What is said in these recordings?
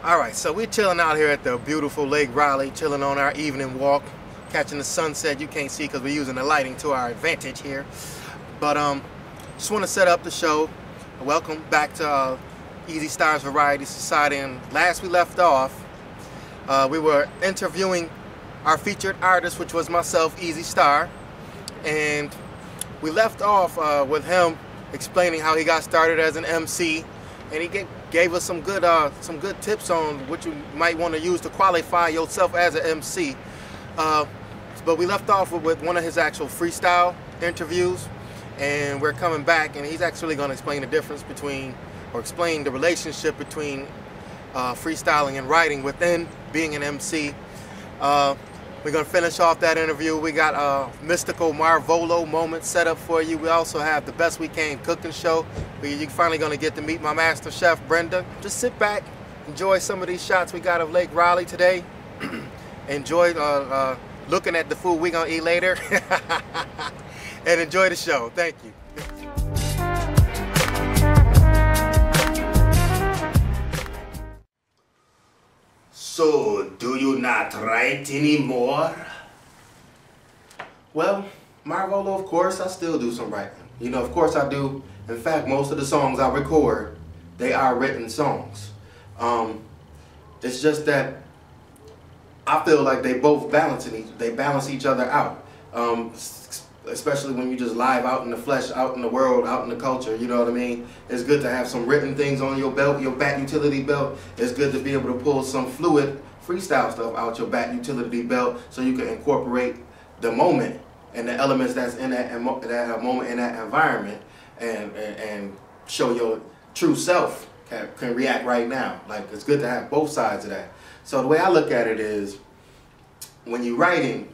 Alright, so we're chilling out here at the beautiful Lake Raleigh, chilling on our evening walk, catching the sunset. You can't see because we're using the lighting to our advantage here. But just want to set up the show. Welcome back to Eazystar's Variety Society. And last we left off, we were interviewing our featured artist, which was myself, Eazystar. And we left off with him explaining how he got started as an MC. And he gave us some good tips on what you might want to use to qualify yourself as an MC. But we left off with one of his actual freestyle interviews, and we're coming back, and he's actually going to explain the difference between, or explain the relationship between freestyling and writing within being an MC. We're going to finish off that interview. We got Magical Marvolo Moments set up for you. We also have the Best We Can cooking show, where you're finally going to get to meet my master, Chef Brenda. Just sit back, enjoy some of these shots we got of Lake Raleigh today. Enjoy looking at the food we're going to eat later. And enjoy the show. Thank you. So, do you not write anymore? Well, Marvolo, of course, I still do some writing. You know, of course I do. In fact, most of the songs I record, they are written songs. It's just that I feel like they both balance each other out. Especially when you just live out in the flesh, out in the world, out in the culture, you know what I mean? It's good to have some written things on your belt, your back utility belt. It's good to be able to pull some fluid freestyle stuff out your back utility belt so you can incorporate the moment and the elements that's in that moment, in that environment, and show your true self can react right now. Like, it's good to have both sides of that. So the way I look at it is, when you're writing,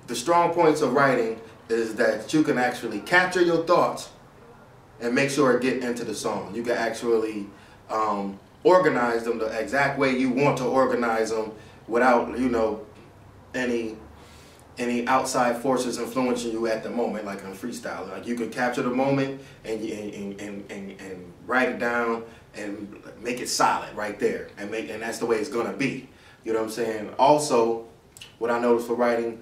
the strong points of writing is that you can actually capture your thoughts and make sure it get into the song. You can actually organize them the exact way you want to organize them without, you know, any outside forces influencing you at the moment, like on freestyle. Like, you can capture the moment and write it down and make it solid right there, and that's the way it's gonna be. You know what I'm saying? Also, what I noticed for writing,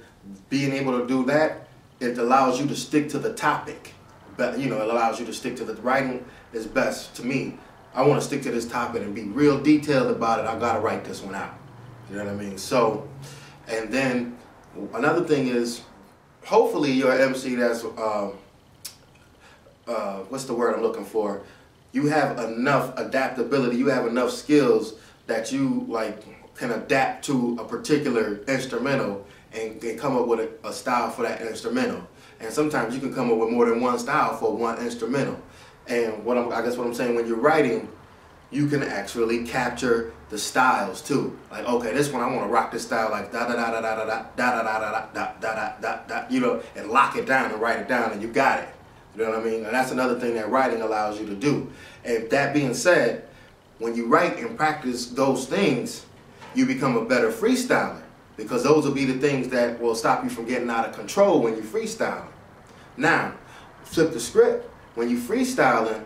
being able to do that, it allows you to stick to the topic. But, you know, it allows you to stick to the writing is best to me. I want to stick to this topic and be real detailed about it. I gotta write this one out. You know what I mean? So, and then another thing is, hopefully you're an MC that's what's the word I'm looking for? You have enough adaptability. You have enough skills that you can adapt to a particular instrumental and come up with a style for that instrumental. And sometimes you can come up with more than one style for one instrumental. And I guess what I'm saying, when you're writing, you can actually capture the styles too. Like, okay, this one I want to rock this style like da da da da da da da da da da da da da da, you know, and lock it down and write it down, and you got it. You know what I mean? And that's another thing that writing allows you to do. And that being said, when you write and practice those things, you become a better freestyler, because those will be the things that will stop you from getting out of control when you're freestyling. Now, flip the script. When you're freestyling,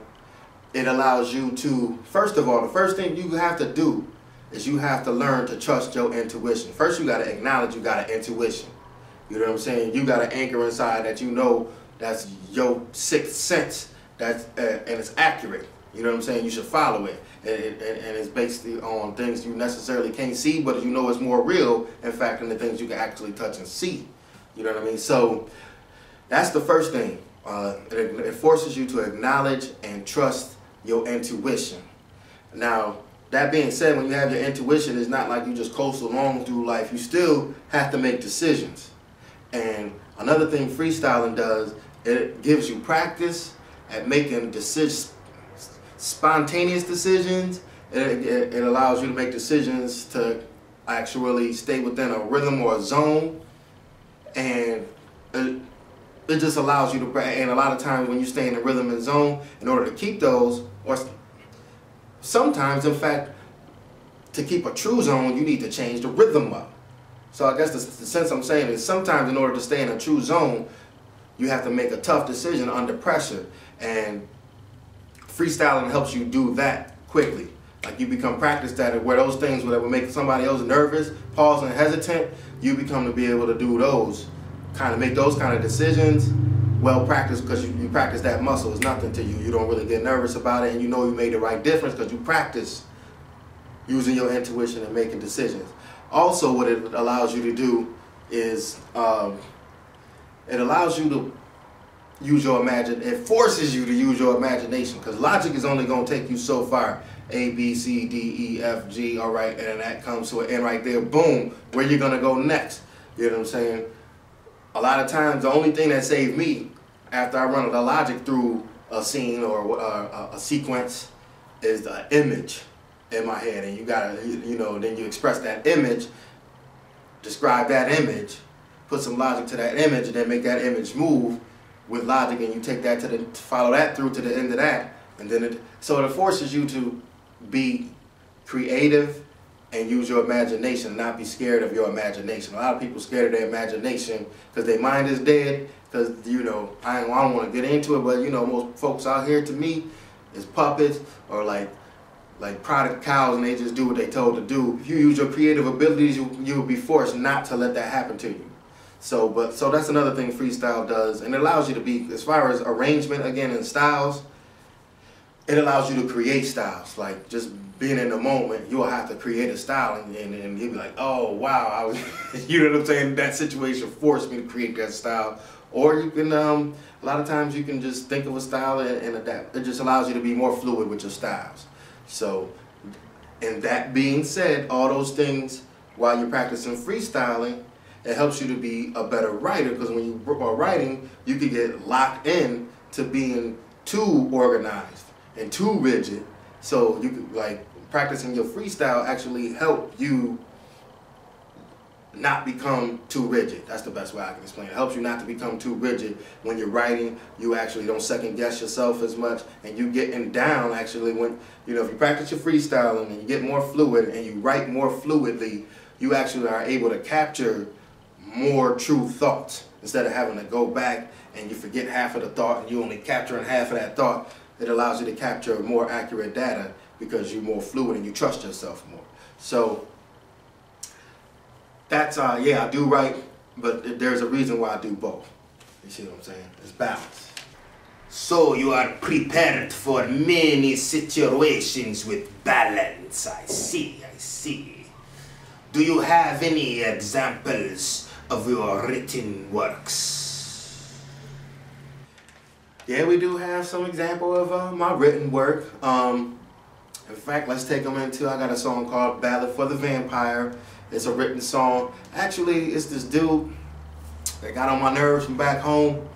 it allows you to, first of all, the first thing you have to do is you have to learn to trust your intuition. First, you got to acknowledge you got an intuition. You know what I'm saying? You got an anchor inside that you know that's your sixth sense, and it's accurate. You know what I'm saying? You should follow it. And it's basically on things you necessarily can't see, but you know it's more real, in fact, than the things you can actually touch and see. You know what I mean? So that's the first thing. It forces you to acknowledge and trust your intuition. Now, that being said, when you have your intuition, it's not like you just coast along through life. You still have to make decisions. And another thing freestyling does, it gives you practice at making decisions, spontaneous decisions. It allows you to make decisions to actually stay within a rhythm or a zone, and it just allows you to, and a lot of times when you stay in the rhythm and zone, in order to keep those, or sometimes in fact to keep a true zone, you need to change the rhythm up. So I guess the sense I'm saying is, sometimes in order to stay in a true zone, you have to make a tough decision under pressure, and freestyling helps you do that quickly. Like you become practiced at it, where those things that would make somebody else nervous, pause, and hesitant, you become to be able to do those, kind of make those kind of decisions well practiced, because you practice that muscle. It's nothing to you. You don't really get nervous about it, and you know you made the right difference because you practice using your intuition and making decisions. Also, what it allows you to do is it allows you to use your imagination. It forces you to use your imagination, because logic is only going to take you so far. A, B, C, D, E, F, G, all right, and then that comes to an end right there. Boom, where you going to go next? You know what I'm saying? A lot of times, the only thing that saved me after I run the logic through a scene or a sequence is the image in my head. And you gotta, you know, then you express that image, describe that image, put some logic to that image, and then make that image move with logic, and you take that to follow that through to the end of that, and then so it forces you to be creative and use your imagination, not be scared of your imagination. A lot of people scared of their imagination because their mind is dead. Because, you know, I don't want to get into it, but you know, most folks out here to me is puppets or like product cows, and they just do what they told to do. If you use your creative abilities, you will be forced not to let that happen to you. So that's another thing freestyle does, and it allows you to be, as far as arrangement again and styles, it allows you to create styles. Like just being in the moment, you'll have to create a style, and you'll be like, oh wow, you know what I'm saying? That situation forced me to create that style. Or you can, a lot of times you can just think of a style and adapt. It just allows you to be more fluid with your styles. So, and that being said, all those things while you're practicing freestyling, it helps you to be a better writer, because when you are writing, you can get locked in to being too organized and too rigid. So you could, like, practicing your freestyle actually help you not become too rigid. That's the best way I can explain it. It helps you not to become too rigid. When you're writing, you actually don't second guess yourself as much, and you getting down actually when, you know, if you practice your freestyling and you get more fluid and you write more fluidly, you actually are able to capture more true thoughts instead of having to go back and you forget half of the thought and you only capturing half of that thought. It allows you to capture more accurate data because you're more fluid and you trust yourself more. So that's, yeah, I do write, but there's a reason why I do both. You see what I'm saying? It's balance. So you are prepared for many situations with balance. I see, I see. Do you have any examples of your written works? Yeah, we do have some example of my written work. In fact, let's take them into, I got a song called Ballad for the Vampire. It's a written song. Actually, it's this dude that got on my nerves from back home,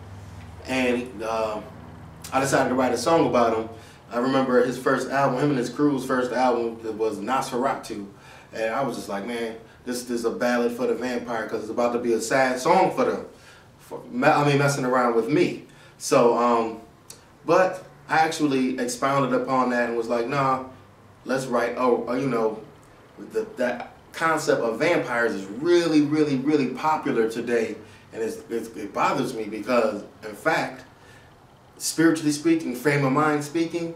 and I decided to write a song about him. I remember his first album, him and his crew's first album, it was Nosferatu. And I was just like, man, this is a ballad for the vampire, because it's about to be a sad song for them. Messing around with me. So, but I actually expounded upon that and was like, nah, let's write, you know, that concept of vampires is really, really, really popular today. And it bothers me because, in fact, spiritually speaking, frame of mind speaking,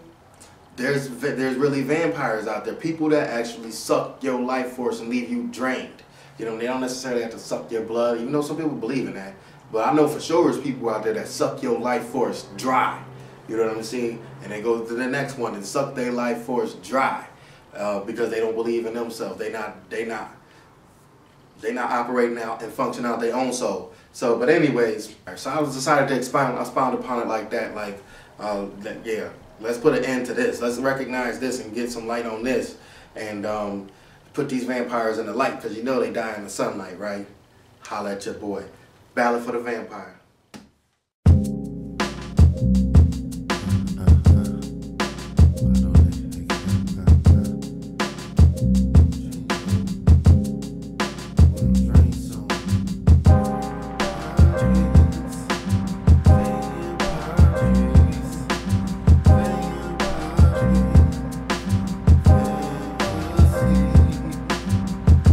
there's really vampires out there. People that actually suck your life force and leave you drained. You know, they don't necessarily have to suck your blood, even though some people believe in that. But I know for sure there's people out there that suck your life force dry. You know what I'm saying? And they go to the next one and suck their life force dry because they don't believe in themselves. They not operating out and function out their own soul. So, but anyways, so I decided to expound upon it like that. Like, yeah, let's put an end to this. Let's recognize this and get some light on this, and put these vampires in the light, because you know they die in the sunlight, right? Holla at your boy. Ballad for the Vampire.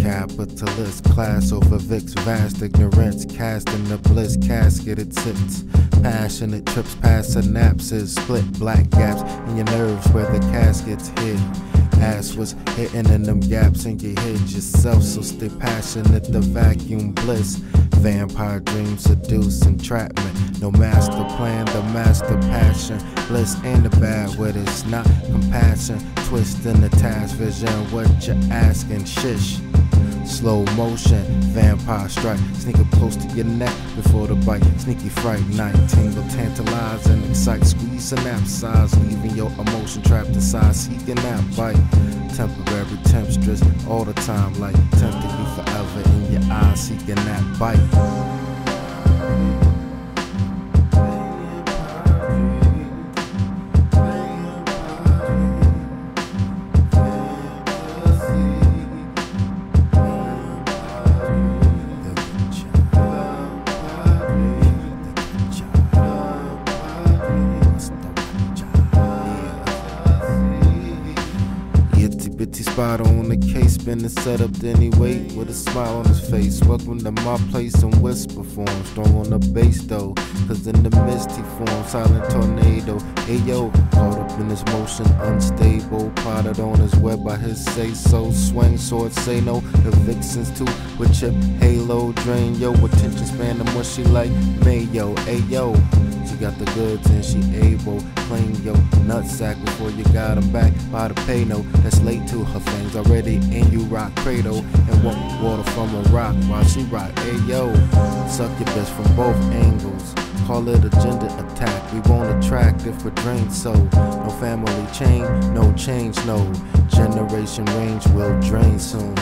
Capitalist class over Vic's vast ignorance, cast in the bliss casket it sits. Passionate trips past synapses, split black gaps in your nerves where the casket's hid. Ass was hitting in them gaps and you hid yourself. So stay passionate, the vacuum bliss. Vampire dreams, seduce, entrapment. No master plan, the master passion. Bliss ain't the bad with it's not compassion. Twist in the task vision, what you asking, shish. Slow motion, vampire strike. Sneak up close to your neck before the bite. Sneaky fright night, tingle, tantalize and excite. Squeeze synapse size, leaving your emotion trapped inside. Seeking that bite. Temporary temptress all the time, like tempting you forever in your eyes. Seeking that bite. Spot on the case, been set up, then he wait with a smile on his face. Welcome to my place and whisper form. Strong on the bass though, cause in the mist he forms. Silent tornado, ayo, caught up in his motion, unstable. Plotted on his web by his say so. Swing sword, say no. The vixens too, with chip, halo, drain yo. Attention span, the mushy like mayo, ayo. She got the goods and she able. Clean yo nutsack before you got him back by the pay no. That's late to her things already in you rock cradle. And want water from a rock while she rock. Ayo, suck your bitch from both angles. Call it a gender attack. We won't attract if we're drained so. No family chain, no change, no. Generation range will drain soon.